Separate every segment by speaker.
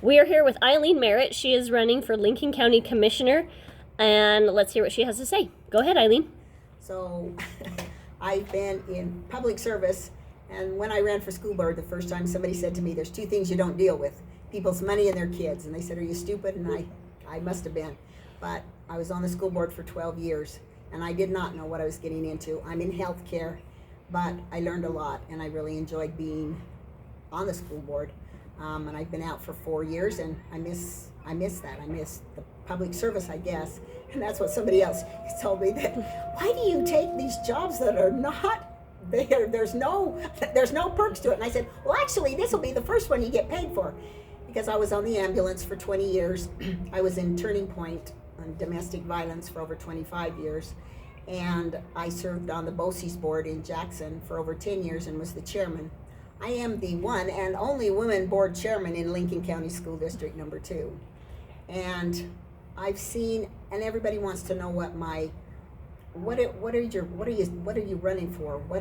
Speaker 1: We are here with Elieen Merritt. She is running for Lincoln County Commissioner, and let's hear what she has to say. Go ahead, Elieen.
Speaker 2: So I've been in public service, and when I ran for school board the first time, somebody said to me, there's two things you don't deal with, people's money and their kids. And they said, are you stupid? And I must have been. But I was on the school board for 12 years, and I did not know what I was getting into. I'm in healthcare, but I learned a lot, and I really enjoyed being on the school board. And I've been out for 4 years, and I miss that. I miss the public service, I guess. And that's what somebody else told me, that why do you take these jobs that are not there? There's no perks to it. And I said, well, actually, this will be the first one you get paid for, because I was on the ambulance for 20 years. I was in Turning Point on domestic violence for over 25 years. And I served on the BOCES board in Jackson for over 10 years and was the chairman. I am the one and only woman board chairman in Lincoln County School District number 2. And I've seen, and everybody wants to know what are you running for? What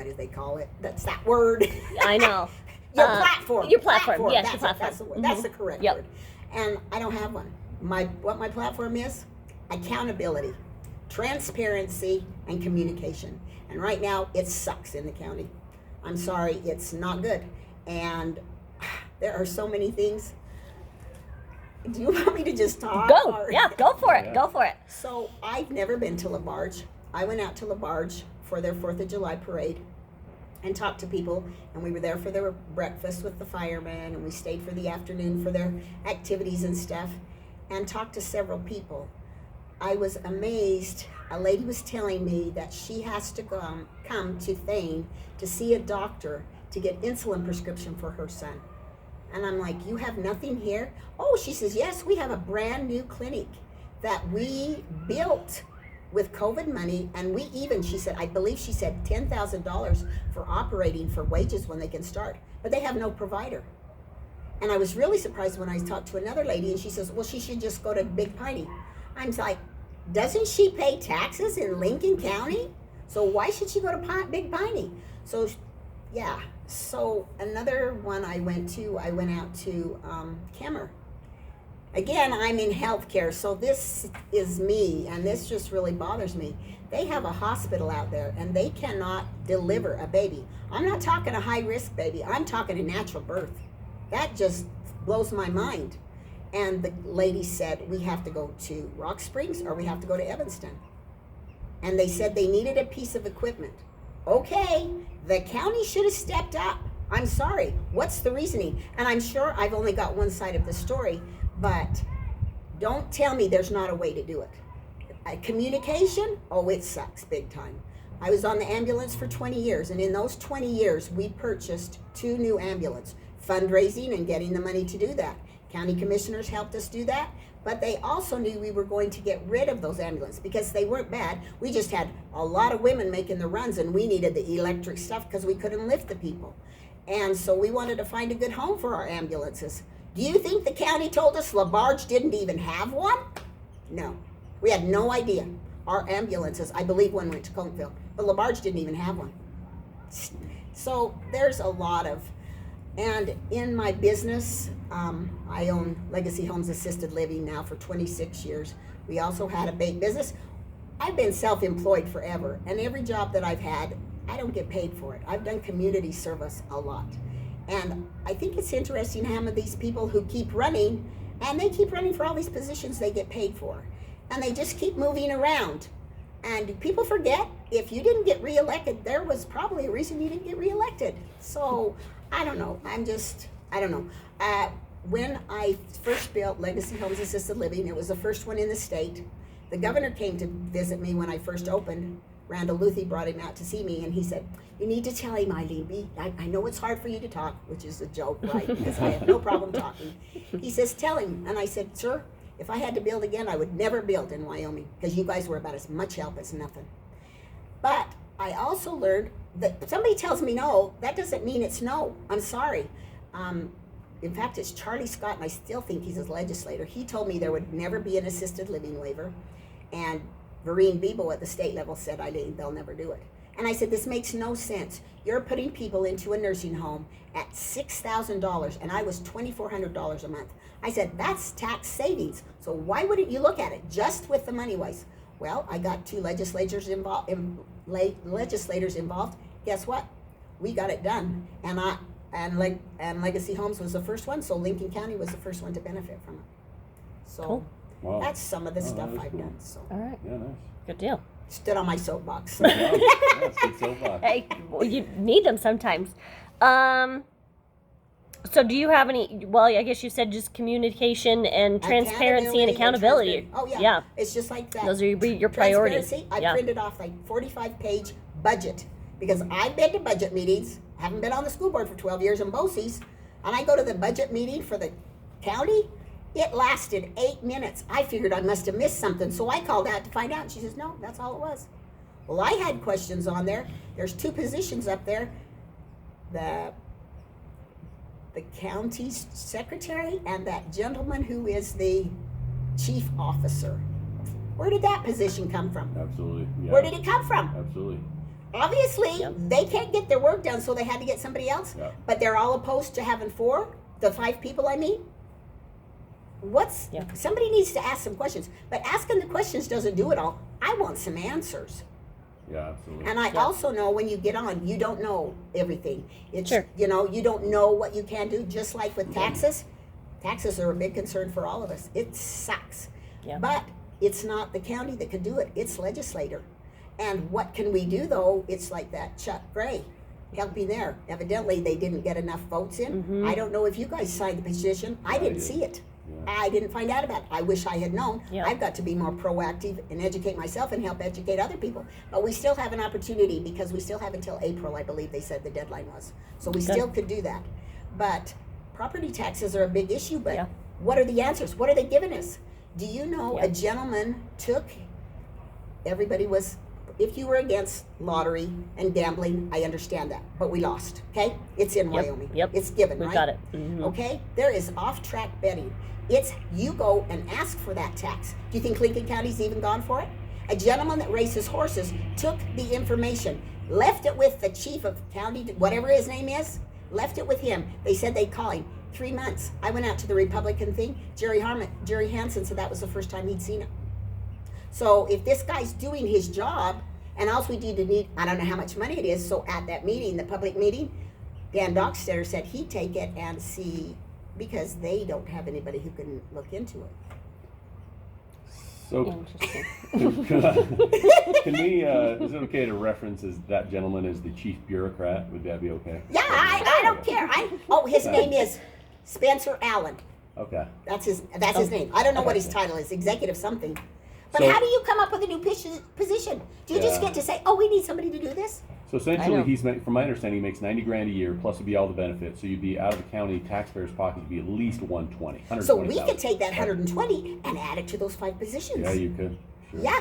Speaker 2: do they call it? That's that word.
Speaker 1: I know.
Speaker 2: Your platform.
Speaker 1: Your platform. Yes, your platform.
Speaker 2: That's the word. That's the correct word. And I don't have one. What my platform is? Accountability, transparency, and communication. And right now, it sucks in the county. I'm sorry, it's not good. And there are so many things. Do you want me to just talk?
Speaker 1: Go. Yeah, go for it. Go for it.
Speaker 2: So I've never been to LaBarge. I went out to LaBarge for their 4th of July parade and talked to people. And we were there for their breakfast with the firemen. And we stayed for the afternoon for their activities and stuff. And talked to several people. I was amazed. A lady was telling me that she has to come to Thane to see a doctor to get insulin prescription for her son. And I'm like, you have nothing here? Oh, she says, yes, we have a brand new clinic that we built with COVID money. And we even, she said, I believe she said $10,000 for operating for wages when they can start. But they have no provider. And I was really surprised when I talked to another lady and she says, well, she should just go to Big Piney. I'm like, doesn't she pay taxes in Lincoln County? So why should she go to Big Piney? So, yeah. So another one I went out to Kemmer. Again, I'm in healthcare, so this is me, and this just really bothers me. They have a hospital out there, and they cannot deliver a baby. I'm not talking a high-risk baby. I'm talking a natural birth. That just blows my mind. And the lady said, we have to go to Rock Springs or we have to go to Evanston. And they said they needed a piece of equipment. Okay, the county should have stepped up. I'm sorry, what's the reasoning? And I'm sure I've only got one side of the story, but don't tell me there's not a way to do it. Communication, oh, it sucks big time. I was on the ambulance for 20 years, and in those 20 years, we purchased 2 new ambulances, fundraising and getting the money to do that. County commissioners helped us do that, but they also knew we were going to get rid of those ambulances because they weren't bad. We just had a lot of women making the runs, and we needed the electric stuff because we couldn't lift the people. And so we wanted to find a good home for our ambulances. Do you think the county told us LaBarge didn't even have one? No, we had no idea. Our ambulances, I believe one went to Coneville, but LaBarge didn't even have one. So there's a lot of, and in my business, I own Legacy Homes Assisted Living now for 26 years. We also had a bake business. I've been self-employed forever, and every job that I've had, I don't get paid for it. I've done community service a lot. And I think it's interesting how many of these people who keep running, and they keep running for all these positions they get paid for, and they just keep moving around. And people forget, if you didn't get reelected, there was probably a reason you didn't get reelected. So I don't know. I don't know. When I first built Legacy Homes Assisted Living, it was the first one in the state. The governor came to visit me when I first opened. Randall Luthi brought him out to see me, and he said, you need to tell him, Elieen, I know it's hard for you to talk, which is a joke, right? Because I have no problem talking. He says, tell him. And I said, sir, if I had to build again, I would never build in Wyoming because you guys were about as much help as nothing. But I also learned that somebody tells me no, that doesn't mean it's no. I'm sorry. In fact, it's Charlie Scott, and I still think he's a legislator. He told me there would never be an assisted living waiver. And Vereen Bebo at the state level said, Elieen, they'll never do it. And I said, this makes no sense. You're putting people into a nursing home at $6,000, and I was $2,400 a month. I said, that's tax savings. So why wouldn't you look at it just with the money wise? Well, I got 2 legislators involved. Guess what? We got it done. And Legacy Homes was the first one, so Lincoln County was the first one to benefit from it. So
Speaker 1: Cool.
Speaker 3: Wow.
Speaker 2: that's some of the stuff
Speaker 3: that's
Speaker 2: I've
Speaker 3: cool.
Speaker 2: done. So
Speaker 1: All right.
Speaker 3: Yeah, nice.
Speaker 1: Good deal.
Speaker 2: stood on my soapbox.
Speaker 3: Yeah, it's good so far.
Speaker 1: Hey, well, you need them sometimes. So do you have any, well, I guess you said just communication and transparency and accountability.
Speaker 2: Oh, yeah.
Speaker 1: Yeah.
Speaker 2: It's just like that.
Speaker 1: Those are your priorities.
Speaker 2: Transparency, I
Speaker 1: Yeah.
Speaker 2: printed off like 45-page budget because I've been to budget meetings, haven't been on the school board for 12 years in BOCES, and I go to the budget meeting for the county. It lasted 8 minutes. I figured I must have missed something, so I called out to find out. She says, no, that's all it was. Well, I had questions on there. There's 2 positions up there. The county secretary and that gentleman who is the chief officer. Where did that position come from?
Speaker 3: Absolutely. Yeah.
Speaker 2: Where did it come from?
Speaker 3: Absolutely.
Speaker 2: Obviously,
Speaker 1: Yep.
Speaker 2: they can't get their work done, so they had to get somebody else.
Speaker 3: Yeah.
Speaker 2: But they're all opposed to having 4, the 5 people I mean.
Speaker 1: Yeah.
Speaker 2: Somebody needs to ask some questions. But asking the questions doesn't do it all. I want some answers.
Speaker 3: Yeah, absolutely.
Speaker 2: And I
Speaker 1: Yeah.
Speaker 2: also know when you get on, you don't know everything. It's,
Speaker 1: Sure.
Speaker 2: you don't know what you can do, just like with taxes. Taxes are a big concern for all of us. It sucks.
Speaker 1: Yeah.
Speaker 2: But it's not the county that could do it, it's legislator. And what can we do though? It's like that Chuck Gray. Help me there. Evidently they didn't get enough votes in.
Speaker 1: Mhm.
Speaker 2: I don't know if you guys signed the petition. I
Speaker 3: I
Speaker 2: didn't
Speaker 3: did.
Speaker 2: see it.
Speaker 3: Yeah.
Speaker 2: I didn't find out about it. I wish I had known.
Speaker 1: Yeah.
Speaker 2: I've got to be more proactive and educate myself and help educate other people. But we still have an opportunity because we still have until April, I believe they said the deadline was. So we
Speaker 1: Good.
Speaker 2: still could do that. But property taxes are a big issue, but
Speaker 1: Yeah.
Speaker 2: what are the answers? What are they giving us? Do you know
Speaker 1: Yeah.
Speaker 2: a gentleman took, everybody was, if you were against lottery and gambling, I understand that, but we lost, okay? It's in
Speaker 1: Yep,
Speaker 2: Wyoming.
Speaker 1: yep.
Speaker 2: It's given,
Speaker 1: We've
Speaker 2: right?
Speaker 1: got it. Mhm.
Speaker 2: Okay? There is off-track betting. It's, you go and ask for that tax. Do you think Lincoln County's even gone for it? A gentleman that races horses took the information, left it with the chief of county, whatever his name is, left it with him. They said they'd call him. 3 months. I went out to the Republican thing. Jerry Hansen said that was the first time he'd seen it. So if this guy's doing his job, and all we need, I don't know how much money it is, so at that meeting, the public meeting, Dan Dockstetter said he'd take it and see, because they don't have anybody who can look into it.
Speaker 3: So,
Speaker 1: Interesting.
Speaker 3: can we, is it okay to reference as that gentleman as the chief bureaucrat? Would that be okay?
Speaker 2: Yeah, I don't care. His name is Spencer Allen.
Speaker 3: Okay.
Speaker 2: That's his name. I don't know what his title is, executive something. But
Speaker 3: So-
Speaker 2: how do you come up with a new position? Do you just
Speaker 3: Yeah.
Speaker 2: get to say, oh, we need somebody to do this?
Speaker 3: So
Speaker 1: I
Speaker 3: essentially,
Speaker 1: know.
Speaker 3: from my understanding, he makes $90,000 a year, plus would be all the benefits. So you'd be out of the county taxpayers' pocket to be at least 120.
Speaker 2: So we could take that 120 and add it to those 5 positions.
Speaker 3: Yeah, you could. Sure.
Speaker 2: Yeah,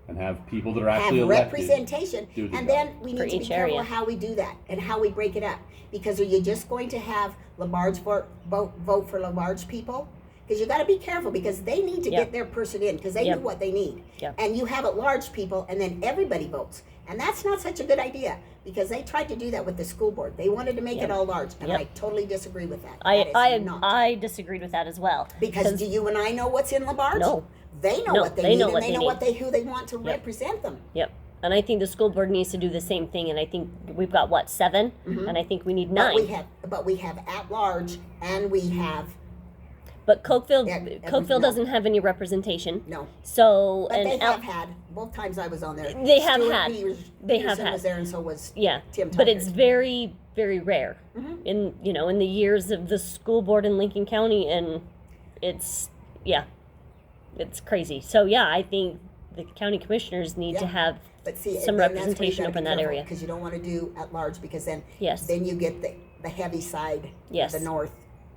Speaker 3: And have people that are
Speaker 2: have
Speaker 3: actually elected.
Speaker 2: representation.
Speaker 3: do the
Speaker 2: And
Speaker 3: job.
Speaker 2: then we
Speaker 1: For
Speaker 2: need to be
Speaker 1: each
Speaker 2: careful
Speaker 1: area.
Speaker 2: how we do that and how we break it up. Because are you just going to have Labarge vote for Labarge people? Because you got to be careful because they need to
Speaker 1: Yep.
Speaker 2: get their person in because they
Speaker 1: Yep.
Speaker 2: know what they need.
Speaker 1: Yep.
Speaker 2: And you have at large people and then everybody votes. And that's not such a good idea because they tried to do that with the school board. They wanted to make
Speaker 1: Yep.
Speaker 2: it all large. And
Speaker 1: Yep.
Speaker 2: I totally disagree with that.
Speaker 1: I
Speaker 2: That is not.
Speaker 1: I disagreed with that as well.
Speaker 2: Because do you and I know what's in Labarge?
Speaker 1: No.
Speaker 2: They know
Speaker 1: No,
Speaker 2: what they
Speaker 1: they
Speaker 2: need
Speaker 1: know
Speaker 2: and
Speaker 1: what
Speaker 2: they
Speaker 1: they
Speaker 2: know
Speaker 1: need.
Speaker 2: who they want to
Speaker 1: Yep.
Speaker 2: represent them.
Speaker 1: Yep. And I think the school board needs to do the same thing. And I think we've got what, 7? And I think we need 9.
Speaker 2: But we have at large and we have
Speaker 1: But Cokeville,
Speaker 2: no.
Speaker 1: doesn't have any representation.
Speaker 2: no.
Speaker 1: So
Speaker 2: But they
Speaker 1: and
Speaker 2: have had both times I was on there.
Speaker 1: They have
Speaker 2: Stuart
Speaker 1: had. They have
Speaker 2: Peterson
Speaker 1: had.
Speaker 2: was there and so was
Speaker 1: yeah,
Speaker 2: Tim
Speaker 1: but it's
Speaker 2: Tucker.
Speaker 1: very very rare
Speaker 2: Mhm.
Speaker 1: in the years of the school board in Lincoln County, and it's crazy. So yeah, I think the county commissioners need to
Speaker 2: Yeah.
Speaker 1: have
Speaker 2: But see,
Speaker 1: some representation over in that area.
Speaker 2: because you don't want to do at large because then
Speaker 1: Yes.
Speaker 2: then you get the heavy side
Speaker 1: Yes.
Speaker 2: of the north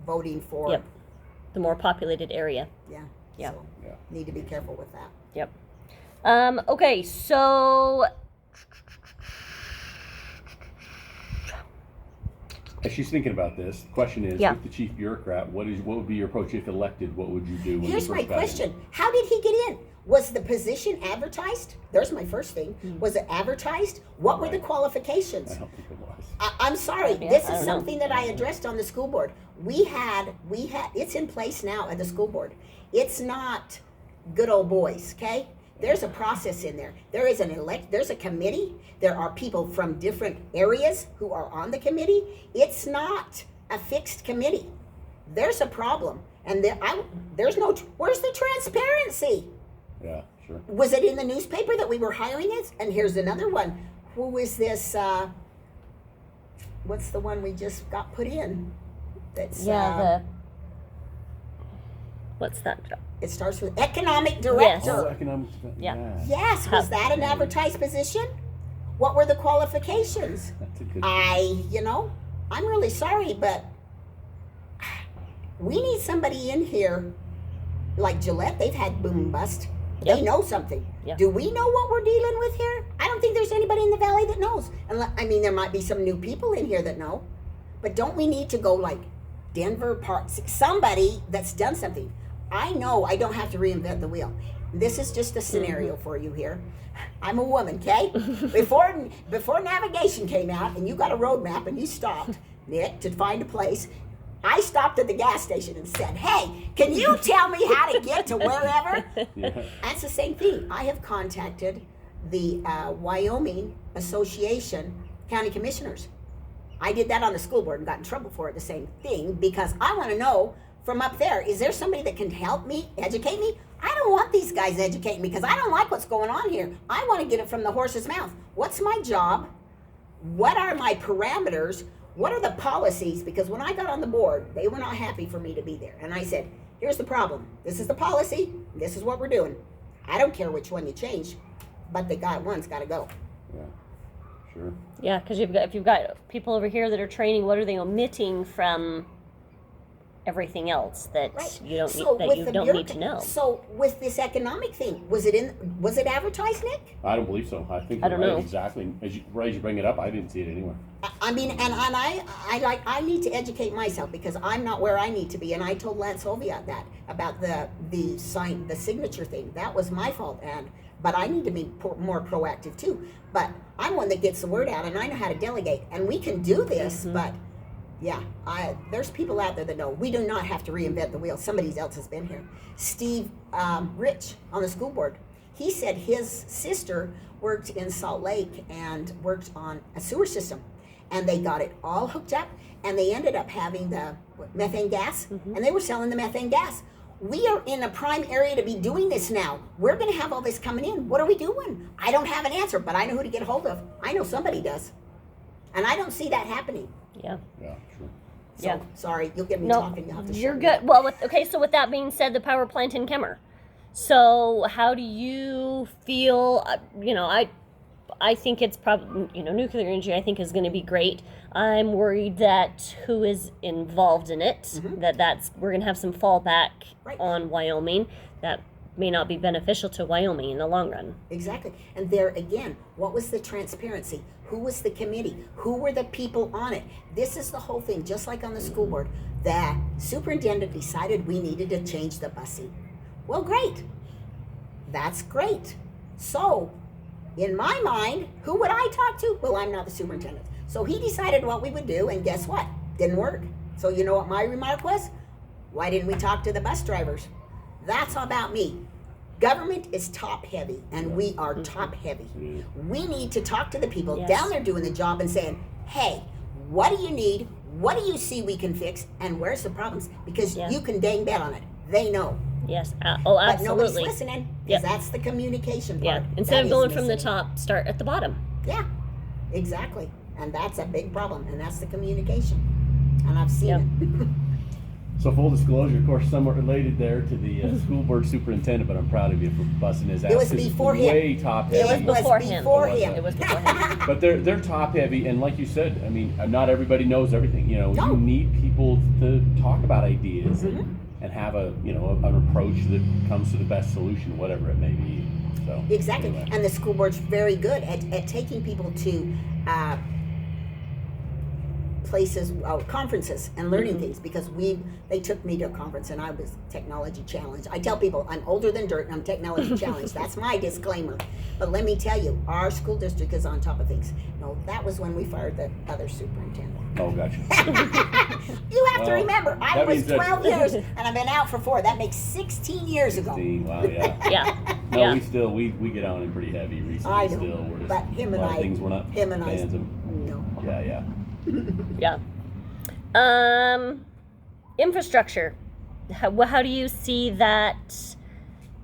Speaker 2: voting for
Speaker 1: Yep. the more populated area.
Speaker 2: yeah.
Speaker 1: Yeah.
Speaker 2: So
Speaker 3: Yeah.
Speaker 2: need to be careful with that.
Speaker 1: Yep. Okay, so
Speaker 3: As she's thinking about this, the question is,
Speaker 1: Yeah.
Speaker 3: with the chief bureaucrat, what would be your approach if elected? What would you do? When
Speaker 2: Here's
Speaker 3: you
Speaker 2: my
Speaker 3: first got in?
Speaker 2: question. How did he get in? Was the position advertised? There's my first thing. Was it advertised? What were the qualifications?
Speaker 3: I don't think it was.
Speaker 2: I'm sorry.
Speaker 1: Yeah,
Speaker 2: This
Speaker 1: I
Speaker 2: is
Speaker 1: don't know.
Speaker 2: something that I addressed on the school board. We had. It's in place now at the school board. It's not good old boys. Okay. There's a process in there. There is There's a committee. There are people from different areas who are on the committee. It's not a fixed committee. There's a problem, and there's no. Where's the transparency?
Speaker 3: Yeah, sure.
Speaker 2: Was it in the newspaper that we were hiring it? And here's another one. Who is this? What's the one we just got put in? That's
Speaker 1: what's that job?
Speaker 2: it starts with economic director.
Speaker 3: Oh, economic development.
Speaker 1: Yeah.
Speaker 2: Yes, was that an advertised position? What were the qualifications?
Speaker 3: That's a good.
Speaker 2: I'm really sorry, but we need somebody in here like Gillette. They've had boom and bust.
Speaker 1: Yep.
Speaker 2: They know something.
Speaker 1: Yeah.
Speaker 2: Do we know what we're dealing with here? I don't think there's anybody in the valley that knows. There might be some new people in here that know, but don't we need to go like Denver Parks? Somebody that's done something. I know I don't have to reinvent the wheel. This is just a scenario for you here. I'm a woman, okay? Before navigation came out and you got a road map and you stopped, Nick, to find a place, I stopped at the gas station and said, hey, can you tell me how to get to wherever?
Speaker 3: Yeah.
Speaker 2: That's the same thing. I have contacted the Wyoming Association County Commissioners. I did that on the school board and got in trouble for it, the same thing, because I want to know from up there, is there somebody that can help me, educate me? I don't want these guys educating me because I don't like what's going on here. I want to get it from the horse's mouth. What's my job? What are my parameters? What are the policies? Because when I got on the board, they were not happy for me to be there. And I said, here's the problem. This is the policy. This is what we're doing. I don't care which one you change, but the one's got to go.
Speaker 3: Yeah. Sure.
Speaker 1: Yeah, because if you've got people over here that are training, what are they omitting from everything else that
Speaker 2: Right.
Speaker 1: you don't
Speaker 2: So
Speaker 1: need,
Speaker 2: with
Speaker 1: that
Speaker 2: the
Speaker 1: you don't need to know?
Speaker 2: So with this economic thing, was it advertised, Nick?
Speaker 3: I don't believe so. I think
Speaker 1: I
Speaker 3: you're
Speaker 1: don't
Speaker 3: right.
Speaker 1: know.
Speaker 3: Exactly. As you bring it up, I didn't see it anywhere.
Speaker 2: I mean, and I need to educate myself because I'm not where I need to be. And I told Lance Oviatt that about the signature thing. That was my fault, but I need to be more proactive too. But I'm one that gets the word out, and I know how to delegate, and we can do this. But yeah, there's people out there that know we do not have to reinvent the wheel. Somebody else has been here. Steve Rich on the school board. He said his sister worked in Salt Lake and worked on a sewer system. And they got it all hooked up, and they ended up having the methane gas, and they were selling the methane gas. We are in a prime area to be doing this now. We're going to have all this coming in. What are we doing? I don't have an answer, but I know who to get a hold of. I know somebody does. And I don't see that happening.
Speaker 1: Yeah.
Speaker 3: Yeah, sure.
Speaker 2: So,
Speaker 1: Yeah.
Speaker 2: sorry, you'll get me
Speaker 1: No,
Speaker 2: talking. You'll have to
Speaker 1: you're
Speaker 2: shut me
Speaker 1: good.
Speaker 2: up.
Speaker 1: Well, so with that being said, the power plant in Kemmer. So how do you feel? I think it's probably, nuclear energy, I think, is going to be great. I'm worried that who is involved in it, we're going to have some fallback
Speaker 2: Right.
Speaker 1: on Wyoming that may not be beneficial to Wyoming in the long run.
Speaker 2: Exactly. And there again, what was the transparency? Who was the committee? Who were the people on it? This is the whole thing, just like on the school board. The superintendent decided we needed to change the busing. Well, great. That's great. So, in my mind, who would I talk to? Well, I'm not the superintendent. So he decided what we would do, and guess what? Didn't work. So you know what my remark was? Why didn't we talk to the bus drivers? That's about me. Government is top heavy, and we are top heavy. We need to talk to the people
Speaker 1: Yes.
Speaker 2: down there doing the job and saying, hey, what do you need? What do you see we can fix? And where's the problems? Because
Speaker 1: Yeah.
Speaker 2: you can dang bet on it. They know.
Speaker 1: Yes.
Speaker 2: But nobody's
Speaker 1: Absolutely.
Speaker 2: listening.
Speaker 1: Yep.
Speaker 2: That's the communication part.
Speaker 1: Yeah. Instead
Speaker 2: that
Speaker 1: of
Speaker 2: is
Speaker 1: going from the
Speaker 2: missing.
Speaker 1: top, start at the bottom.
Speaker 2: Yeah, exactly. And that's a big problem, and that's the communication. And I've seen
Speaker 1: Yep.
Speaker 2: it.
Speaker 3: So full disclosure, of course, somewhat related there to the school board superintendent, but I'm proud of you for busting his ass.
Speaker 2: It was
Speaker 3: 'cause it's
Speaker 2: before him.
Speaker 3: way top
Speaker 2: It
Speaker 3: heavy.
Speaker 2: was
Speaker 1: before him.
Speaker 2: before
Speaker 3: Oh, was
Speaker 2: him.
Speaker 3: it?
Speaker 1: It was before him.
Speaker 3: But they're top heavy, and like you said, I mean, not everybody knows everything.
Speaker 2: No.
Speaker 3: You need people to talk about ideas and have an approach that comes to the best solution, whatever it may be. So
Speaker 2: Exactly.
Speaker 3: anyway.
Speaker 2: And the school board's very good at taking people to places, conferences and learning things, because they took me to a conference and I was technology challenged. I tell people I'm older than dirt and I'm technology challenged. That's my disclaimer. But let me tell you, our school district is on top of things. No, that was when we fired the other superintendent.
Speaker 3: Oh, gotcha.
Speaker 2: You have to remember, I
Speaker 3: that
Speaker 2: was
Speaker 3: means that-
Speaker 2: 12 years and I've been out for 4. That makes 16 years ago.
Speaker 3: 16, wow, yeah.
Speaker 1: Yeah.
Speaker 3: No,
Speaker 1: Yeah.
Speaker 3: we still we get on him pretty heavy recently.
Speaker 2: I know,
Speaker 3: Still, we're just
Speaker 2: but him
Speaker 3: a
Speaker 2: and
Speaker 3: lot of
Speaker 2: I-
Speaker 3: things we're not
Speaker 2: him and I-
Speaker 3: fans of.
Speaker 2: No.
Speaker 3: Yeah.
Speaker 1: Yeah. Infrastructure. How do you see that?
Speaker 2: It's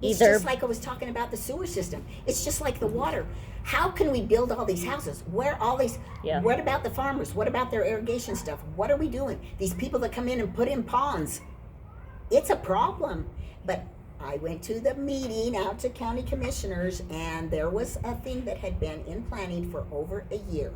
Speaker 1: Either
Speaker 2: just like I was talking about the sewer system. It's just like the water. How can we build all these houses? Where all these?
Speaker 1: Yeah.
Speaker 2: What about the farmers? What about their irrigation stuff? What are we doing? These people that come in and put in ponds. It's a problem. But I went to the meeting out to county commissioners, and there was a thing that had been in planning for over a year.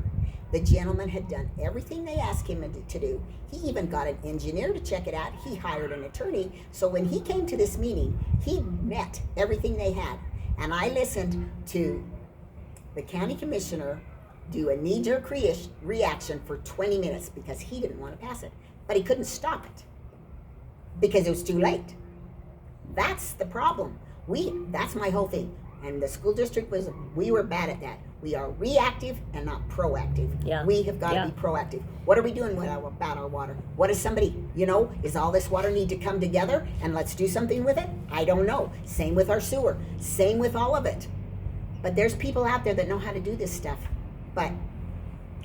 Speaker 2: The gentleman had done everything they asked him to do. He even got an engineer to check it out. He hired an attorney. So when he came to this meeting, he met everything they had. And I listened to the county commissioner do a knee-jerk reaction for 20 minutes because he didn't want to pass it. But he couldn't stop it because it was too late. That's the problem. That's my whole thing. And the school district we were bad at that. We are reactive and not proactive.
Speaker 1: Yeah.
Speaker 2: We have got to
Speaker 1: Yeah.
Speaker 2: be proactive. What are we doing about our water? What is somebody, is all this water need to come together and let's do something with it? I don't know. Same with our sewer. Same with all of it. But there's people out there that know how to do this stuff. But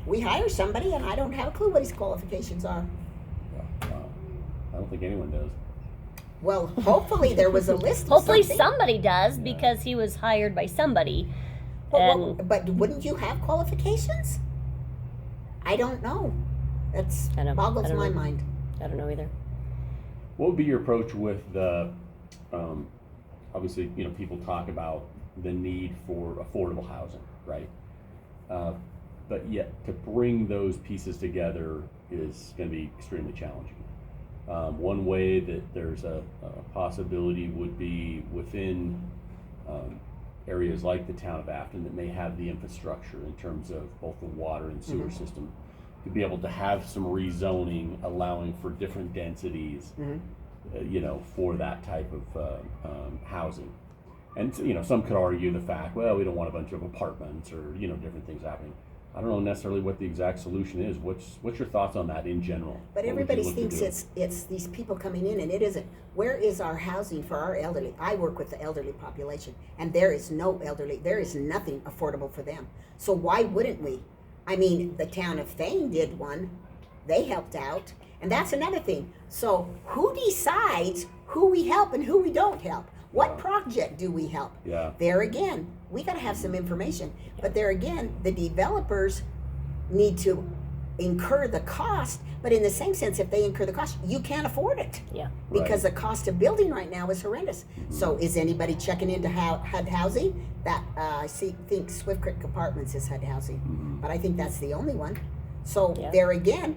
Speaker 2: we hire somebody and I don't have a clue what his qualifications are.
Speaker 3: Wow. I don't think anyone does.
Speaker 2: Well, hopefully there was a list of
Speaker 1: hopefully
Speaker 2: something.
Speaker 1: somebody does
Speaker 3: Yeah.
Speaker 1: because he was hired by somebody.
Speaker 2: But wouldn't you have qualifications? I don't know. That's
Speaker 1: I don't
Speaker 2: boggles my
Speaker 1: know.
Speaker 2: mind.
Speaker 1: I don't know either.
Speaker 3: What would be your approach with the? Obviously, people talk about the need for affordable housing, right? But yet, to bring those pieces together is going to be extremely challenging. One way that there's a possibility would be within areas like the town of Afton that may have the infrastructure in terms of both the water and sewer system to be able to have some rezoning allowing for different densities, for that type of housing. And some could argue the fact, well, we don't want a bunch of apartments or different things happening. I don't know necessarily what the exact solution is. What's your thoughts on that in general?
Speaker 2: But
Speaker 3: What would you
Speaker 2: everybody
Speaker 3: look to
Speaker 2: thinks
Speaker 3: do?
Speaker 2: it's these people coming in, and it isn't. Where is our housing for our elderly? I work with the elderly population, and there is no elderly. There is nothing affordable for them. So why wouldn't we? I mean, the town of Thane did one. They helped out, and that's another thing. So who decides who we help and who we don't help? What
Speaker 3: Yeah.
Speaker 2: project do we help?
Speaker 3: Yeah.
Speaker 2: There again, we got to have some information. But there again, the developers need to incur the cost. But in the same sense, if they incur the cost, you can't afford it
Speaker 1: Yeah.
Speaker 2: because the cost of building right now is horrendous. So is anybody checking into HUD housing? That I think Swift Creek Apartments is HUD housing, but I think that's the only one. So
Speaker 1: Yeah.
Speaker 2: there again,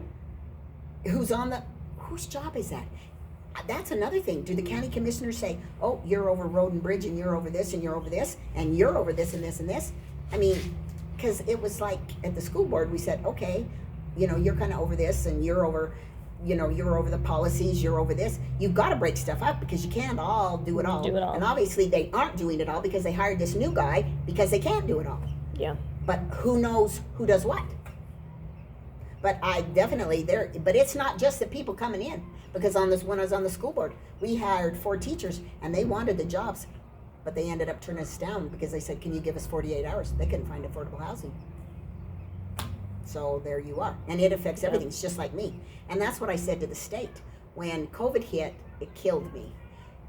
Speaker 2: whose job is that? That's another thing. Do the county commissioners say, oh, you're over road and bridge and you're over this and you're over this and you're over this and this and this? I mean, because it was like at the school board, we said, okay, you're kind of over this and you're over, you're over the policies, you're over this. You've got to break stuff up because you can't all do it all.
Speaker 1: Do it all.
Speaker 2: And obviously they aren't doing it all because they hired this new guy because they can't do it all.
Speaker 1: Yeah.
Speaker 2: But who knows who does what? But I definitely but it's not just the people coming in, because when I was on the school board, we hired 4 teachers and they wanted the jobs, but they ended up turning us down because they said, can you give us 48 hours? They couldn't find affordable housing. So there you are. And it affects everything. It's just like me. And that's what I said to the state. When COVID hit, it killed me.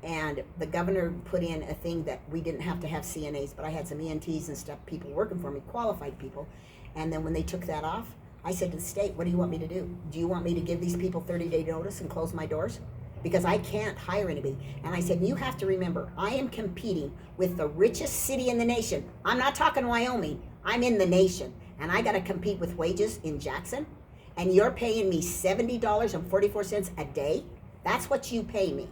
Speaker 2: And the governor put in a thing that we didn't have to have CNAs, but I had some ENTs and stuff, people working for me, qualified people. And then when they took that off, I said to the state, what do you want me to do? Do you want me to give these people 30-day notice and close my doors? Because I can't hire anybody. And I said, you have to remember, I am competing with the richest city in the nation. I'm not talking Wyoming. I'm in the nation. And I got to compete with wages in Jackson. And you're paying me $70.44 a day. That's what you pay me.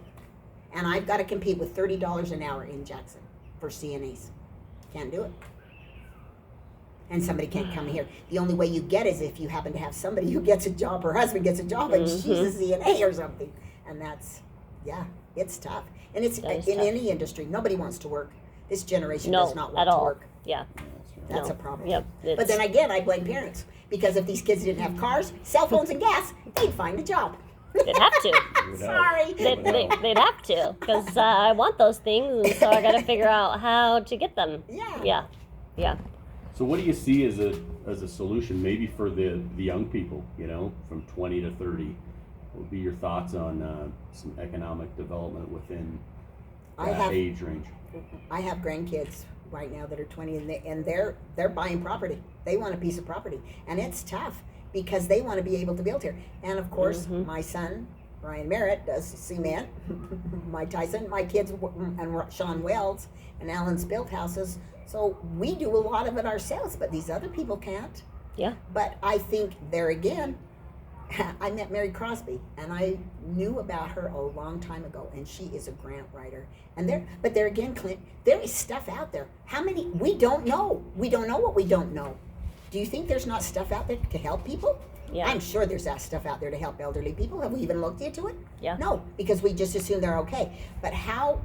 Speaker 2: And I've got to compete with $30 an hour in Jackson for CNAs. Can't do it. and somebody can't come here. The only way you get is if you happen to have somebody who gets a job, her husband gets a job, and she's a CNA or something. And that's, yeah, it's tough. And it's
Speaker 1: That is
Speaker 2: in
Speaker 1: tough.
Speaker 2: any industry. Nobody wants to work. This generation
Speaker 1: No,
Speaker 2: does not
Speaker 1: at
Speaker 2: want to
Speaker 1: all.
Speaker 2: work.
Speaker 1: Yeah.
Speaker 2: That's
Speaker 1: No.
Speaker 2: a problem.
Speaker 1: Yep.
Speaker 2: But then again, I blame parents. Because if these kids didn't have cars, cell phones, and gas, they'd find a job.
Speaker 1: They'd have to.
Speaker 2: Sorry.
Speaker 1: They'd have to, because I want those things, and so I got to figure out how to get them.
Speaker 2: Yeah.
Speaker 1: Yeah.
Speaker 3: So what do you see as a solution, maybe for the young people, from 20 to 30? What would be your thoughts on some economic development within that age range?
Speaker 2: I have grandkids right now that are 20, and they're buying property. They want a piece of property, and it's tough because they want to be able to build here. And of course, my son Elieen Merritt does cement. My Tyson, my kids, and Sean Wells and Alan's built houses. So we do a lot of it ourselves, but these other people can't.
Speaker 1: Yeah.
Speaker 2: But I think there again, I met Mary Crosby, and I knew about her a long time ago, and she is a grant writer. And there again, Clint, there is stuff out there. How many? We don't know. We don't know what we don't know. Do you think there's not stuff out there to help people?
Speaker 1: Yeah.
Speaker 2: I'm sure there's that stuff out there to help elderly people. Have we even looked into it?
Speaker 1: Yeah.
Speaker 2: No, because we just assume they're okay. But how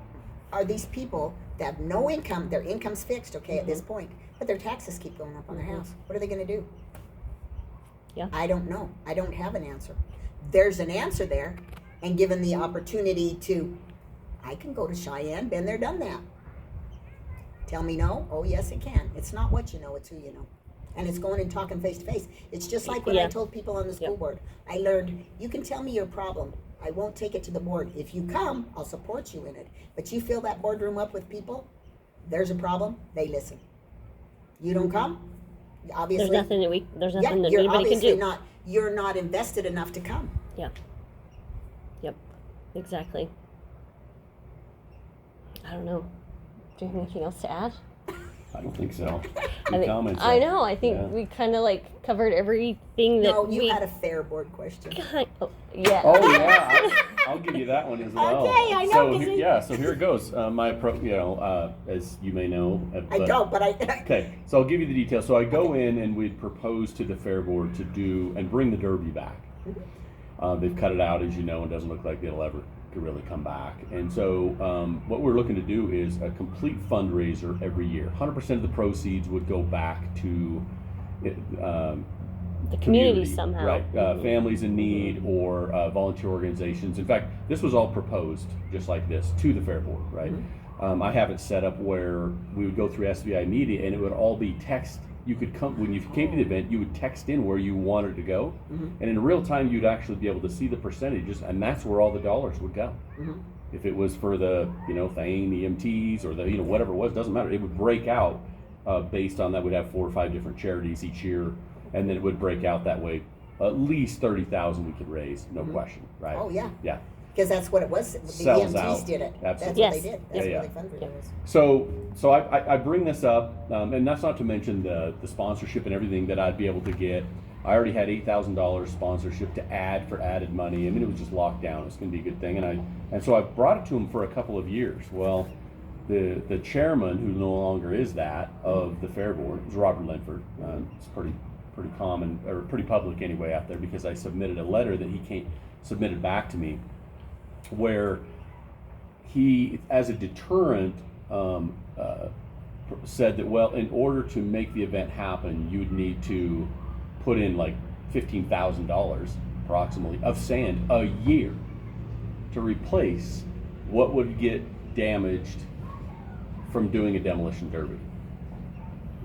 Speaker 2: are these people that have no income, their income's fixed, okay, at this point, but their taxes keep going up on their house? What are they going to do?
Speaker 1: Yeah.
Speaker 2: I don't know. I don't have an answer. There's an answer there, and given the opportunity to, I can go to Cheyenne, been there, done that. Tell me no? Oh, yes, it can. It's not what you know, it's who you know. And it's going and talking face to face. It's just like when I told people on the school board. I learned, you can tell me your problem. I won't take it to the board. If you come, I'll support you in it. But you fill that boardroom up with people, there's a problem, they listen. You don't come, obviously.
Speaker 1: There's nothing that
Speaker 2: you're
Speaker 1: anybody can
Speaker 2: obviously
Speaker 1: do.
Speaker 2: you're not invested enough to come.
Speaker 1: Yeah. Yep. Exactly. I don't know. Do you have anything else to add?
Speaker 3: I don't think so.
Speaker 1: I know. I think we kind of covered everything that
Speaker 2: No, you had a fair board question.
Speaker 1: Yeah.
Speaker 3: Oh yeah, I'll give you that one as well.
Speaker 2: Okay, I know,
Speaker 3: So here it goes. My approach, as you may know.
Speaker 2: I don't, but I.
Speaker 3: Okay, so I'll give you the details. So I go in and we propose to the fair board to do and bring the Derby back. They've cut it out, as you know, and doesn't look like it'll ever to really come back. And so what we're looking to do is a complete fundraiser every year. 100% of the proceeds would go back to
Speaker 1: the community somehow.
Speaker 3: Right, families in need or volunteer organizations. In fact, this was all proposed just like this to the fair board, right? I have it set up where we would go through SBI Media and it would all be text. You could come, when you came to the event, you would text in where you wanted to go, and in real time you'd actually be able to see the percentages, and that's where all the dollars would go. If it was for the, thing, the EMTs or the, whatever it was, doesn't matter. It would break out based on that. We'd have 4 or 5 different charities each year, and then it would break out that way. At least 30,000 we could raise, no question, right?
Speaker 2: Oh yeah.
Speaker 3: Yeah.
Speaker 2: Because that's what it was. The
Speaker 3: Sells
Speaker 2: EMTs
Speaker 3: out.
Speaker 2: did it.
Speaker 3: Absolutely.
Speaker 2: That's what
Speaker 1: Yes.
Speaker 2: they did. That's what they funded it was.
Speaker 3: So I bring this up, and that's not to mention the sponsorship and everything that I'd be able to get. I already had $8,000 sponsorship to add for added money. I mean, it was just locked down. It's going to be a good thing, and so I brought it to him for a couple of years. Well, the chairman, who no longer is that of the fair board, is Robert Linford. It's pretty common, or pretty public anyway out there, because I submitted a letter that he submitted back to me, where he, as a deterrent, said that, well, in order to make the event happen, you'd need to put in like $15,000 approximately of sand a year to replace what would get damaged from doing a demolition derby.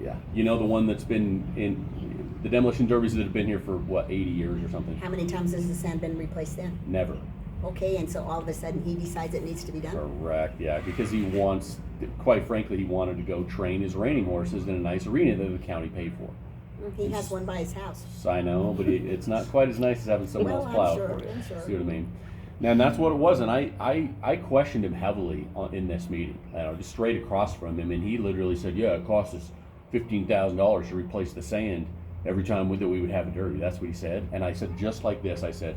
Speaker 3: Yeah, the one that's been in the demolition derbies that have been here for 80 years or something.
Speaker 2: How many times has the sand been replaced then?
Speaker 3: Never.
Speaker 2: Okay, and so all of a sudden he decides it needs to be done?
Speaker 3: Correct, yeah, because he wants, quite frankly, he wanted to go train his reining horses in a nice arena that the county paid for.
Speaker 2: He has one by his house.
Speaker 3: I know, but it's not quite as nice as having someone else plow for you.
Speaker 2: I'm sure.
Speaker 3: See what I mean? Now, and that's what it was, and I questioned him heavily in this meeting, just straight across from him, and he literally said, yeah, it cost us $15,000 to replace the sand every time that we would have a derby. That's what he said. And I said, just like this, I said,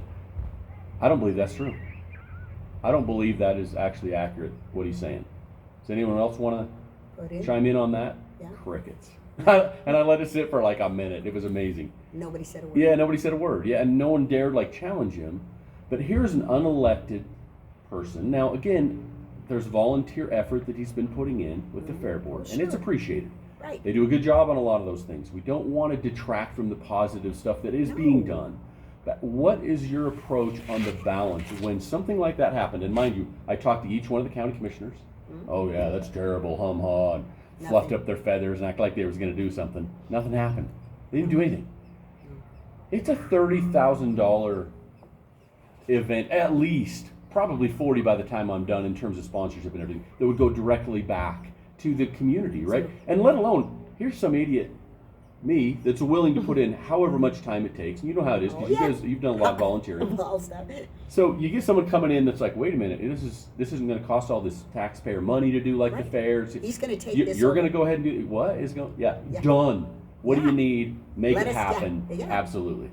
Speaker 3: I don't believe that's true. I don't believe that is actually accurate, what he's saying. Does anyone else want to chime in on that?
Speaker 2: Yeah.
Speaker 3: Crickets. And I let it sit for like a minute. It was amazing.
Speaker 2: Nobody said a word.
Speaker 3: Yeah, nobody said a word. Yeah, and no one dared like challenge him. But here's an unelected person. Now, again, there's volunteer effort that he's been putting in with the Fair Board, and it's
Speaker 2: Sure.
Speaker 3: appreciated.
Speaker 2: Right.
Speaker 3: They do a good job on a lot of those things. We don't want to detract from the positive stuff that is being
Speaker 2: No.
Speaker 3: done. But what is your approach on the balance when something like that happened? And mind you, I talked to each one of the county commissioners. Oh yeah, that's terrible, hum ha, and fluffed
Speaker 2: Nothing.
Speaker 3: up their feathers and act like they was going to do something. Nothing happened. They didn't do anything. It's a $30,000 event, at least, probably 40 by the time I'm done in terms of sponsorship and everything, that would go directly back to the community, right? And let alone, here's some idiot, me, that's willing to put in however much time it takes. And you know how it is, because
Speaker 2: Oh, yeah.
Speaker 3: you guys, you've done a lot of volunteering.
Speaker 2: All stuff.
Speaker 3: So you get someone coming in that's like, wait a minute, this isn't going to cost all this taxpayer money to do like the
Speaker 2: Right.
Speaker 3: fairs.
Speaker 2: He's going to take
Speaker 3: You,
Speaker 2: this.
Speaker 3: you're
Speaker 2: over.
Speaker 3: going to go ahead and do what is going? Yeah,
Speaker 2: Yeah.
Speaker 3: done. What do
Speaker 2: Yeah.
Speaker 3: you need? Make
Speaker 2: Let
Speaker 3: it
Speaker 2: us- yeah,
Speaker 3: happen.
Speaker 2: yeah.
Speaker 3: Absolutely.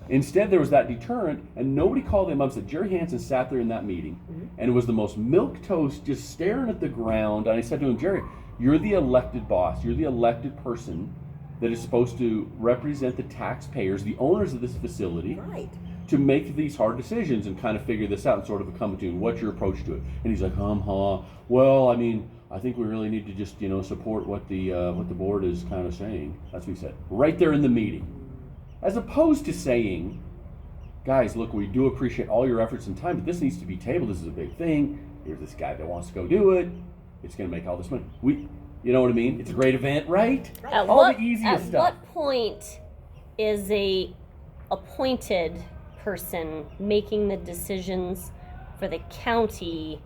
Speaker 3: Instead, there was that deterrent, and nobody called him up. Said Jerry Hansen sat there in that meeting, and it was the most milquetoast, just staring at the ground. And I said to him, Jerry, you're the elected boss. You're the elected person that is supposed to represent the taxpayers, the owners of this facility,
Speaker 2: Right.
Speaker 3: to make these hard decisions and kind of figure this out and sort of come to what's your approach to it. And he's like, well, I mean, I think we really need to just, support what the board is kind of saying. That's what he said right there in the meeting, as opposed to saying, guys, look, we do appreciate all your efforts and time, but this needs to be tabled. This is a big thing. Here's this guy that wants to go do it. It's going to make all this money. You know what I mean? It's a great event, right?
Speaker 1: At
Speaker 3: All
Speaker 1: what,
Speaker 3: the easiest
Speaker 1: at
Speaker 3: stuff.
Speaker 1: what point is a appointed person making the decisions for the county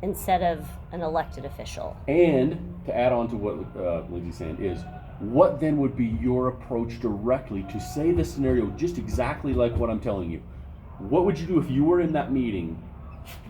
Speaker 1: instead of an elected official?
Speaker 3: And to add on to what Lindsay's saying is, what then would be your approach directly to say the scenario just exactly like what I'm telling you? What would you do if you were in that meeting?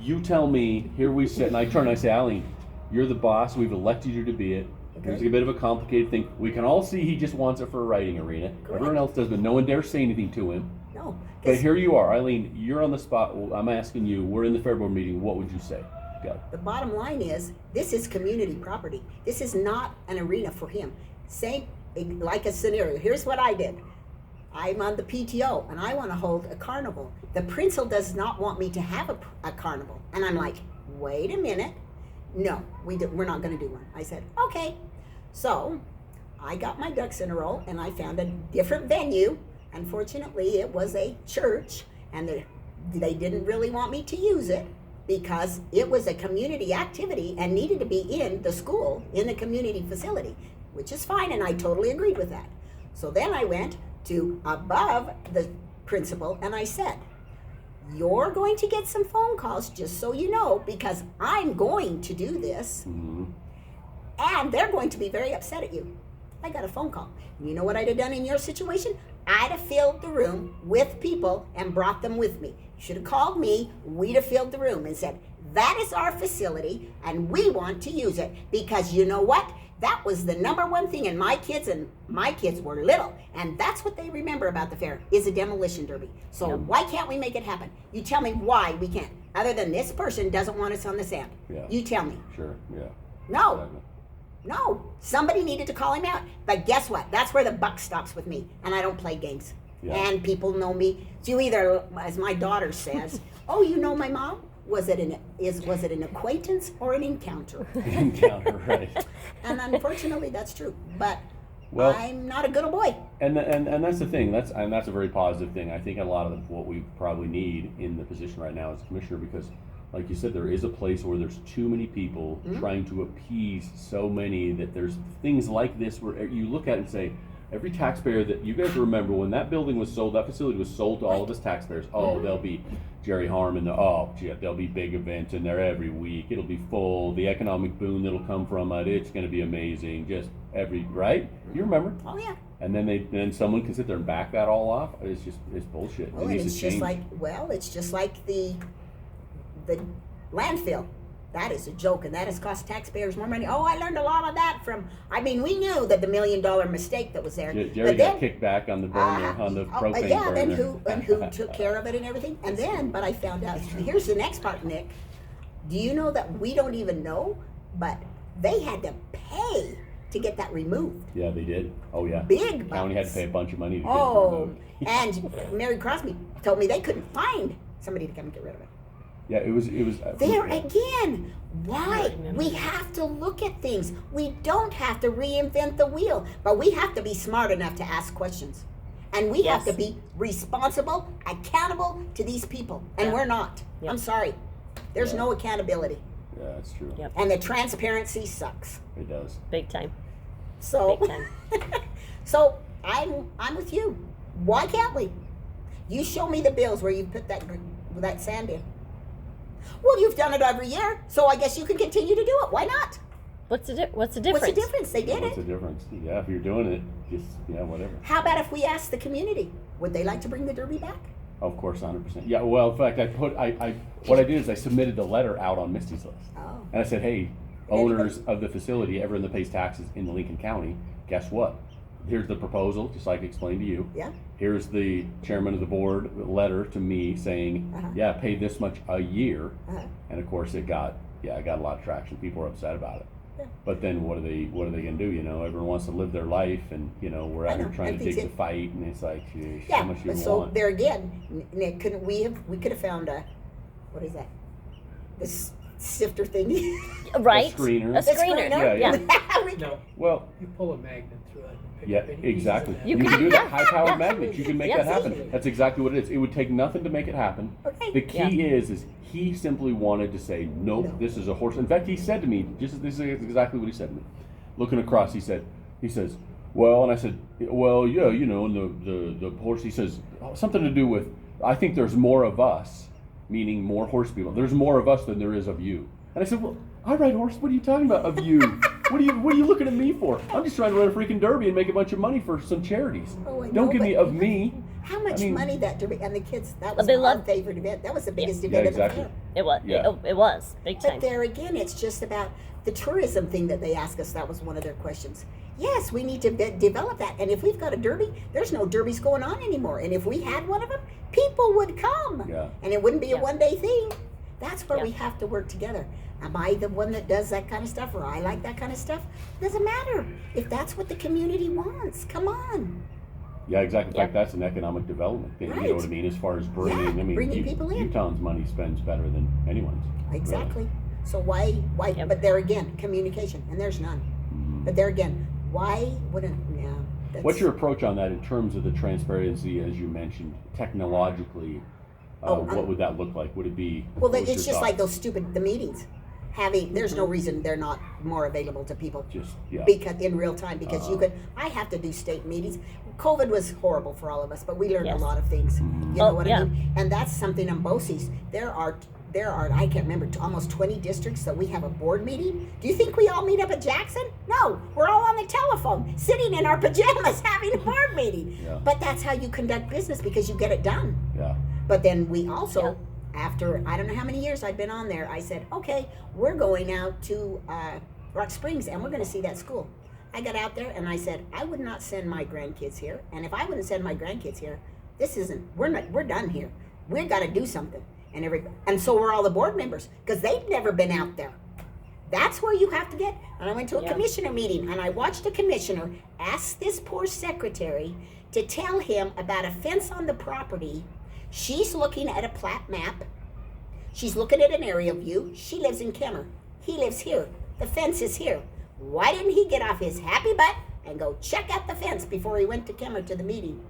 Speaker 3: You tell me, here we sit, and I turn and I say, Elieen, you're the boss, we've elected you to be it. Here's a bit of a complicated thing. We can all see he just wants it for a writing arena.
Speaker 2: Correct.
Speaker 3: Everyone else does, but no one dares say anything to him.
Speaker 2: No.
Speaker 3: But
Speaker 2: 'Cause
Speaker 3: here you are, Elieen, you're on the spot. I'm asking you, we're in the Fair Board meeting, what would you say? Go.
Speaker 2: the bottom line is, this is community property. This is not an arena for him. Same, like a scenario. Here's what I did. I'm on the PTO and I want to hold a carnival. The principal does not want me to have a carnival. And I'm like, wait a minute. No, we're not going to do one. I said, okay. So I got my ducks in a row and I found a different venue. Unfortunately, it was a church, and they didn't really want me to use it because it was a community activity and needed to be in the school, in the community facility, which is fine, and I totally agreed with that. So then I went to above the principal and I said, you're going to get some phone calls, just so you know, because I'm going to do this, and they're going to be very upset at you. I got a phone call. You know what I'd have done in your situation? I'd have filled the room with people and brought them with me. You should have called me. We'd have filled the room and said, that is our facility, and we want to use it, because you know what? That was the number one thing, and my kids were little, and that's what they remember about the fair, is a demolition derby. So why can't we make it happen? You tell me why we can't, other than this person doesn't want us on the sand.
Speaker 3: Yeah.
Speaker 2: You tell me.
Speaker 3: Sure, yeah.
Speaker 2: No.
Speaker 3: Exactly.
Speaker 2: No, somebody needed to call him out. But guess what? That's where the buck stops with me, and I don't play games.
Speaker 3: Yeah.
Speaker 2: And people know me. So you either, as my daughter says, oh, you know my mom? Was it an acquaintance or an encounter?
Speaker 3: Encounter, right.
Speaker 2: And unfortunately, that's true. But
Speaker 3: Well,
Speaker 2: I'm not a good old boy.
Speaker 3: And that's the thing. That's a very positive thing. I think a lot of what we probably need in the position right now as commissioner, because, like you said, there is a place where there's too many people trying to appease so many that there's things like this where you look at it and say, every taxpayer that you guys remember when that building was sold, that facility was sold to all of us taxpayers. Oh, there'll be Jerry Harmon. There'll be big events in there every week. It'll be full. The economic boon that'll come from it, it's going to be amazing. Just right? You remember?
Speaker 2: Oh yeah.
Speaker 3: And then someone can sit there and back that all off. It's bullshit.
Speaker 2: Well,
Speaker 3: It
Speaker 2: and
Speaker 3: needs
Speaker 2: it's
Speaker 3: to
Speaker 2: just
Speaker 3: change.
Speaker 2: like the landfill. That is a joke, and that has cost taxpayers more money. Oh, I learned a lot of that from. I mean, we knew that the $1 million mistake that was there.
Speaker 3: Jerry
Speaker 2: but
Speaker 3: got kicked back on the burner, on the propane
Speaker 2: yeah,
Speaker 3: burner.
Speaker 2: then who took care of it and everything? And then, but I found out. Here's the next part, Nick. Do you know that we don't even know, but they had to pay to get that removed.
Speaker 3: Yeah, they did. Oh yeah.
Speaker 2: Big
Speaker 3: The county had to
Speaker 2: bucks.
Speaker 3: pay a bunch of money to get it
Speaker 2: Oh,
Speaker 3: removed.
Speaker 2: and Mary Crosby told me they couldn't find somebody to come and get rid of it.
Speaker 3: Yeah, it was.
Speaker 2: There again, why?
Speaker 1: remember
Speaker 2: We
Speaker 1: that.
Speaker 2: have to look at things. We don't have to reinvent the wheel, but we have to be smart enough to ask questions. And we have
Speaker 1: Yes.
Speaker 2: to be responsible, accountable to these people. And
Speaker 1: Yeah.
Speaker 2: we're not.
Speaker 1: Yeah.
Speaker 2: I'm sorry. There's
Speaker 3: Yeah.
Speaker 2: no accountability.
Speaker 3: Yeah, that's true.
Speaker 1: Yep.
Speaker 2: And the transparency sucks.
Speaker 3: It does.
Speaker 1: Big time.
Speaker 2: So,
Speaker 1: Big time.
Speaker 2: so I'm with you. Why can't we? You show me the bills where you put that sand in. Well, you've done it every year, so I guess you can continue to do it. Why not?
Speaker 1: What's the difference?
Speaker 2: What's the difference? They did
Speaker 3: What's
Speaker 2: it.
Speaker 3: the difference? Yeah, if you're doing it, just whatever.
Speaker 2: How about if we ask the community? Would they like to bring the Derby back?
Speaker 3: Of course, 100%. Yeah. Well, in fact, what I did is I submitted the letter out on Misty's list,
Speaker 2: Oh.
Speaker 3: and I said, hey, owners of the facility, everyone that pays taxes in Lincoln County, guess what? Here's the proposal, just like I explained to you.
Speaker 2: Yeah.
Speaker 3: Here's the chairman of the board letter to me saying,
Speaker 2: Uh-huh.
Speaker 3: yeah, pay this much a year.
Speaker 2: Uh-huh.
Speaker 3: And of course it got a lot of traction. People were upset about it.
Speaker 2: Yeah.
Speaker 3: But then what are they gonna do? Everyone wants to live their life, and we're
Speaker 2: I
Speaker 3: out here
Speaker 2: know,
Speaker 3: trying
Speaker 2: and
Speaker 3: to dig
Speaker 2: things
Speaker 3: the fight, and it's like, geez,
Speaker 2: Yeah.
Speaker 3: how much do
Speaker 2: But
Speaker 3: you
Speaker 2: so
Speaker 3: want?
Speaker 2: there again, Nick, couldn't we could have found what is that? This sifter thing.
Speaker 1: Right?
Speaker 3: screener.
Speaker 1: A screener.
Speaker 3: Yeah.
Speaker 2: We-
Speaker 4: No,
Speaker 3: Well,
Speaker 4: you pull a magnet through it. And pick
Speaker 3: yeah,
Speaker 4: up any pieces
Speaker 3: exactly.
Speaker 4: of that.
Speaker 3: You
Speaker 1: You
Speaker 3: can
Speaker 1: can,
Speaker 3: do that.
Speaker 1: yeah,
Speaker 3: High-powered
Speaker 1: yeah.
Speaker 3: magnets. You can make
Speaker 1: Yeah,
Speaker 3: that happen.
Speaker 2: see.
Speaker 3: That's exactly what it is. It would take nothing to make it happen.
Speaker 2: Okay.
Speaker 3: The key is he simply wanted to say, nope,
Speaker 2: No.
Speaker 3: this is a horse. In fact, he said to me, this is exactly what he said to me. Looking across, he says, well, and I said, well, yeah, and the horse, he says, something to do with, I think there's more of us, meaning more horse people. There's more of us than there is of you. And I said, well, I ride horse. What are you talking about of you? What are you looking at me for? I'm just trying to run a freaking derby and make a bunch of money for some charities.
Speaker 2: Oh, I know,
Speaker 3: Don't give me
Speaker 2: but-
Speaker 3: of me.
Speaker 2: How much
Speaker 3: I mean-
Speaker 2: money that Derby and the kids? That was
Speaker 1: They
Speaker 2: our
Speaker 1: love-
Speaker 2: favorite event. That was the biggest
Speaker 3: Yeah,
Speaker 2: event
Speaker 3: exactly.
Speaker 2: of the fair.
Speaker 1: It was.
Speaker 3: Yeah.
Speaker 1: It was. Big time.
Speaker 2: But there again, it's just about the tourism thing that they ask us. That was one of their questions. Yes, we need to develop that. And if we've got a derby, there's no derbies going on anymore. And if we had one of them, people would come.
Speaker 3: Yeah.
Speaker 2: And it wouldn't be a
Speaker 1: Yeah.
Speaker 2: one-day thing. That's where
Speaker 1: Yeah.
Speaker 2: we have to work together. Am I the one that does that kind of stuff, or I like that kind of stuff? Doesn't matter. If that's what the community wants, come on.
Speaker 3: Yeah, exactly. In
Speaker 1: Yeah.
Speaker 3: fact, that's an economic development thing. You
Speaker 2: Right.
Speaker 3: know what I mean? As far as bringing,
Speaker 2: Yeah, bringing people in.
Speaker 3: Utah's money spends better than anyone's. really.
Speaker 2: Exactly. So why?
Speaker 1: Yep.
Speaker 2: But there again, communication, and there's none.
Speaker 3: Mhm.
Speaker 2: But there again, why wouldn't? Yeah. That's,
Speaker 3: What's your approach on that in terms of the transparency, as you mentioned, technologically? What would that look like? Would it be?
Speaker 2: Well,
Speaker 3: what was
Speaker 2: it's
Speaker 3: your
Speaker 2: just like
Speaker 3: thought?
Speaker 2: those the meetings. There's no reason they're not more available to people.
Speaker 3: Just yeah.
Speaker 2: Because in real time, because I have to do state meetings. COVID was horrible for all of us, but we learned
Speaker 1: Yes.
Speaker 2: a lot of things.
Speaker 3: Mhm.
Speaker 2: You know
Speaker 1: Oh,
Speaker 2: what
Speaker 1: yeah.
Speaker 2: I mean? And that's something on BOCES. There are I can't remember almost 20 districts that we have a board meeting. Do you think we all meet up at Jackson? No, we're all on the telephone, sitting in our pajamas having a board meeting.
Speaker 3: Yeah.
Speaker 2: But that's how you conduct business because you get it done.
Speaker 3: Yeah.
Speaker 2: But then we also,
Speaker 1: Yeah.
Speaker 2: after I don't know how many years I've been on there, I said, okay, we're going out to Rock Springs and we're going to see that school. I got out there and I said, I would not send my grandkids here. And if I wouldn't send my grandkids here, we're done here. We've got to do something. And so were all the board members because they've never been out there. That's where you have to get. And I went to a
Speaker 1: Yeah.
Speaker 2: commissioner meeting and I watched a commissioner ask this poor secretary to tell him about a fence on the property. She's looking at a plat map. She's looking at an aerial view. She lives in Kemmer. He lives here. The fence is here. Why didn't he get off his happy butt and go check out the fence before he went to Kemmer to the meeting?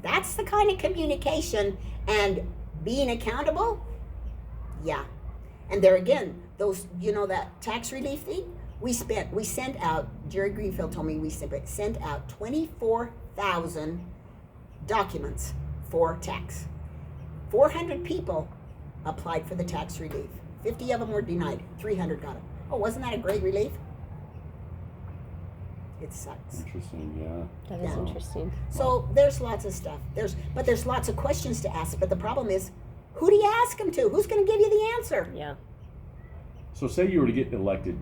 Speaker 2: That's the kind of communication and being accountable. Yeah. And there again, those, that tax relief thing, we sent out, Jerry Greenfield told me we sent out 24,000 documents for tax. 400 people applied for the tax relief. 50 of them were denied. 300 got it. Oh, wasn't that a great relief? It sucks.
Speaker 3: Interesting. Yeah.
Speaker 1: That is
Speaker 2: Yeah.
Speaker 1: interesting.
Speaker 2: So there's lots of stuff. But there's lots of questions to ask. But the problem is, who do you ask them to? Who's going to give you the answer?
Speaker 1: Yeah.
Speaker 3: So say you were to get elected,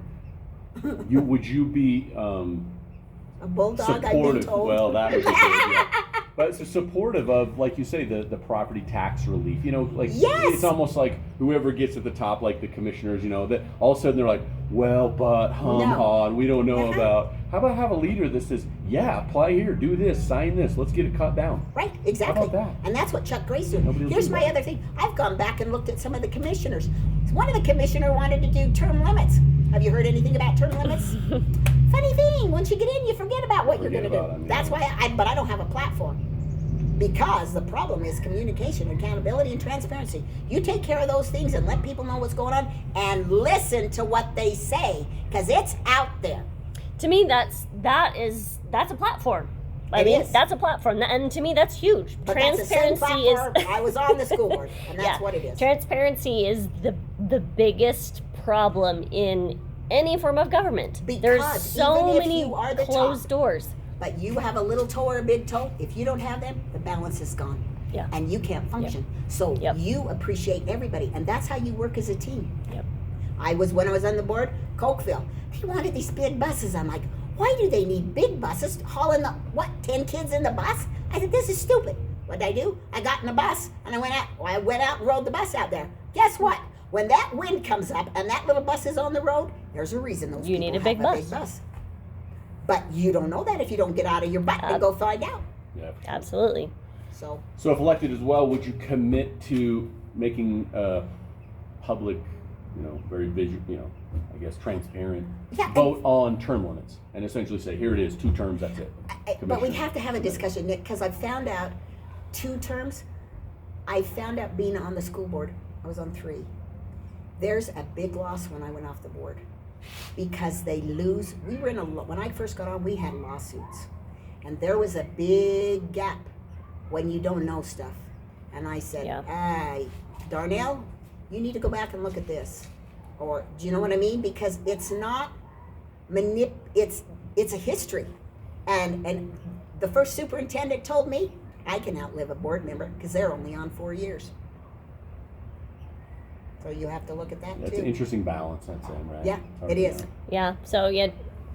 Speaker 3: would you be
Speaker 2: A bulldog, I've been
Speaker 3: supportive?
Speaker 2: told.
Speaker 3: Well, that would be good. Yeah. But it's supportive of, like you say, the property tax relief.
Speaker 2: Yes!
Speaker 3: It's almost like whoever gets at the top, like the commissioners, that all of a sudden they're like, well, but
Speaker 2: No.
Speaker 3: we don't know
Speaker 2: Uh-huh.
Speaker 3: about. How about have a leader that says, yeah, apply here, do this, sign this, let's get it cut down.
Speaker 2: Right, exactly.
Speaker 3: How about that?
Speaker 2: And that's what Chuck Gray's doing.
Speaker 3: Nobody will
Speaker 2: Here's
Speaker 3: do
Speaker 2: my
Speaker 3: that.
Speaker 2: other thing. I've gone back and looked at some of the commissioners. One of the commissioner wanted to do term limits. Have you heard anything about term limits? Funny thing, once you get in, you forget about what you're
Speaker 3: Forget
Speaker 2: going to do.
Speaker 3: about 'em, yeah.
Speaker 2: That's why but I don't have a platform. Because the problem is communication, accountability, and transparency. You take care of those things and let people know what's going on and listen to what they say, because it's out there.
Speaker 1: To me, that's a platform. I
Speaker 2: It
Speaker 1: mean,
Speaker 2: is.
Speaker 1: that's a platform, and to me, that's huge.
Speaker 2: But that's the same
Speaker 1: Transparency is.
Speaker 2: platform. I was on the school board, and that's what it is.
Speaker 1: Transparency is the biggest problem in any form of government. There's
Speaker 2: Because
Speaker 1: so
Speaker 2: even if
Speaker 1: many
Speaker 2: you are the
Speaker 1: closed
Speaker 2: top,
Speaker 1: doors.
Speaker 2: But you have a little toe or a big toe. If you don't have them, the balance is gone.
Speaker 1: Yeah.
Speaker 2: And you can't function. So
Speaker 1: Yep.
Speaker 2: you appreciate everybody. And that's how you work as a team.
Speaker 1: Yep.
Speaker 2: When I was on the board, Cokeville, they wanted these big buses. I'm like, why do they need big buses hauling 10 kids in the bus? I said, this is stupid. What did I do? I got in the bus and I went out and rode the bus out there. Guess what? When that wind comes up and that little bus is on the road, there's a reason those
Speaker 1: You
Speaker 2: people
Speaker 1: need a
Speaker 2: have
Speaker 1: big
Speaker 2: a
Speaker 1: bus.
Speaker 2: big bus. But you don't know that if you don't get out of your butt and go find out.
Speaker 3: Yeah.
Speaker 1: Absolutely.
Speaker 2: So
Speaker 3: So if elected as well, would you commit to making public, very visual, I guess transparent
Speaker 2: Yeah,
Speaker 3: vote on term limits and essentially say, here it is, 2 terms, that's it.
Speaker 2: but we
Speaker 3: Commissioner.
Speaker 2: have to have a discussion, Nick, because I found out 2 terms. I found out being on the school board, I was on 3. There's a big loss when I went off the board because they lose. When I first got on, we had lawsuits, and there was a big gap when you don't know stuff. And I said, Darnell, you need to go back and look at this. Or, do you know what I mean? Because it's not it's a history. And the first superintendent told me I can outlive a board member because they're only on 4 years. So you have to look at that
Speaker 3: That's
Speaker 2: too.
Speaker 3: an interesting balance, that's it, right?
Speaker 2: Yeah,
Speaker 3: Hard
Speaker 2: it
Speaker 3: to
Speaker 2: is.
Speaker 3: know.
Speaker 1: Yeah. So yeah,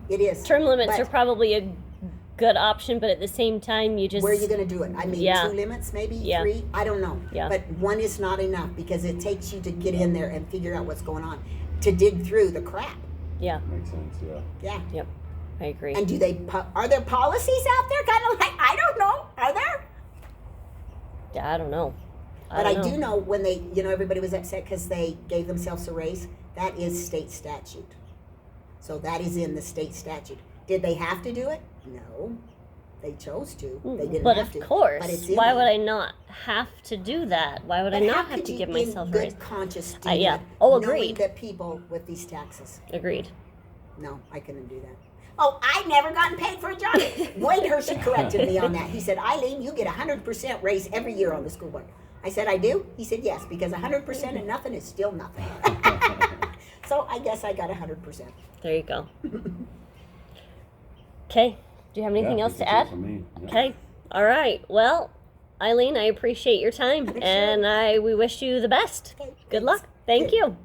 Speaker 2: It is.
Speaker 1: term limits
Speaker 2: But
Speaker 1: are probably a good option, but at the same time, you just
Speaker 2: where are you going to do it? I mean,
Speaker 1: Yeah.
Speaker 2: 2 limits, maybe
Speaker 1: Yeah.
Speaker 2: 3. I don't know.
Speaker 1: Yeah.
Speaker 2: But 1 is not enough because it takes you to get in there and figure out what's going on, to dig through the crap.
Speaker 1: yeah.
Speaker 3: Makes sense, yeah.
Speaker 2: Yeah.
Speaker 1: Yep. I agree.
Speaker 2: And are there policies out there? Kind of like, I don't know. Are there?
Speaker 1: Yeah, I don't know.
Speaker 2: But I
Speaker 1: don't
Speaker 2: do know when everybody was upset because they gave themselves a raise. That is state statute. So that is in the state statute. Did they have to do it? No. They chose to. They didn't
Speaker 1: But
Speaker 2: have
Speaker 1: of
Speaker 2: to.
Speaker 1: course,
Speaker 2: But it's in
Speaker 1: why
Speaker 2: there.
Speaker 1: would I not have to do that? Why would I
Speaker 2: But
Speaker 1: not
Speaker 2: how
Speaker 1: have
Speaker 2: could
Speaker 1: to
Speaker 2: you
Speaker 1: give myself
Speaker 2: in
Speaker 1: a raise?
Speaker 2: good conscience do
Speaker 1: Yeah.
Speaker 2: that,
Speaker 1: Oh,
Speaker 2: knowing
Speaker 1: agreed.
Speaker 2: that people with these taxes?
Speaker 1: Agreed.
Speaker 2: No, I couldn't do that. Oh, I've never gotten paid for a job. Wade Hershey corrected me on that. He said, Elieen, you get 100% raise every year on the school board. I said, I do? He said, yes, because 100% and nothing is still nothing. So I guess I got 100%.
Speaker 1: There you go. Okay. Do you have anything
Speaker 3: Yeah,
Speaker 1: else to
Speaker 3: that's
Speaker 1: add?
Speaker 3: it for me. Yeah.
Speaker 1: Okay. All right. Well, Elieen, I appreciate your time,
Speaker 2: Sure.
Speaker 1: and we wish you the best.
Speaker 2: Okay,
Speaker 1: Good
Speaker 2: thanks.
Speaker 1: luck. Thank
Speaker 2: Good.
Speaker 1: you.